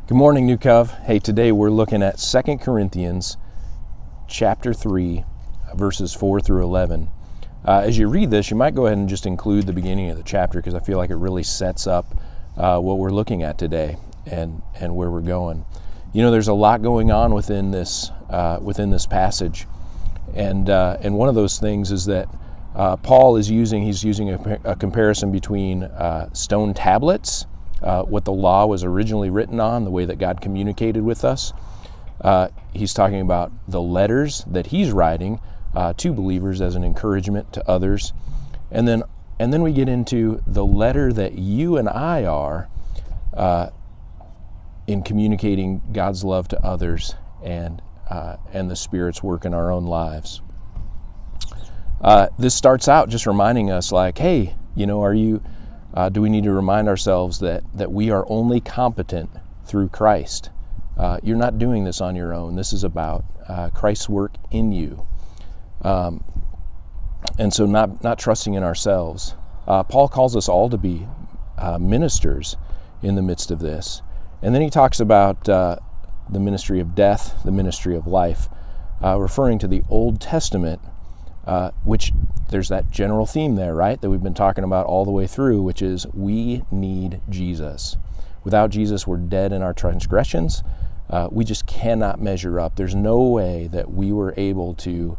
Good morning, New Cove. Hey, today we're looking at 2 Corinthians chapter 3, verses 4 through 11. As you read this, you might go ahead and just include the beginning of the chapter because I feel like it really sets up what we're looking at today and where we're going. You know, there's a lot going on within this passage, and one of those things is that Paul is using a comparison between stone tablets, what the law was originally written on, the way that God communicated with us. He's talking about the letters that he's writing to believers as an encouragement to others. And then we get into the letter that you and I are in communicating God's love to others and the Spirit's work in our own lives. This starts out just reminding us like, hey, you know, do we need to remind ourselves that we are only competent through Christ? You're not doing this on your own. This is about Christ's work in you. And so not trusting in ourselves. Paul calls us all to be ministers in the midst of this. And then he talks about the ministry of death, the ministry of life, referring to the Old Testament, which there's that general theme there, right, that we've been talking about all the way through, which is we need Jesus. Without Jesus, we're dead in our transgressions. We just cannot measure up. There's no way that we were able to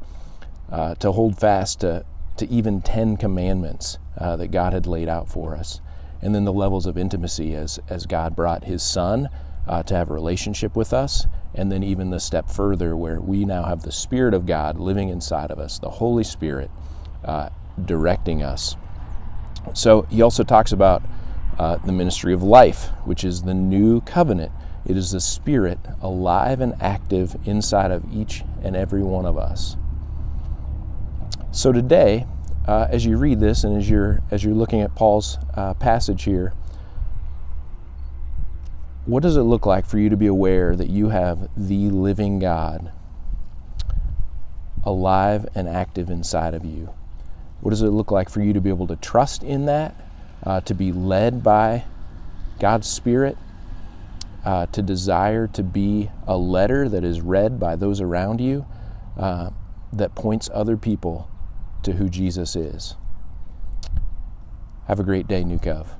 hold fast to even 10 commandments that God had laid out for us. And then the levels of intimacy as God brought His Son to have a relationship with us, and then even the step further where we now have the Spirit of God living inside of us, the Holy Spirit directing us. So he also talks about the ministry of life, which is the new covenant. It is the Spirit alive and active inside of each and every one of us. So today, as you read this and as you're looking at Paul's passage here, what does it look like for you to be aware that you have the living God alive and active inside of you? What does it look like for you to be able to trust in that, to be led by God's Spirit, to desire to be a letter that is read by those around you, that points other people to who Jesus is? Have a great day, New Cove.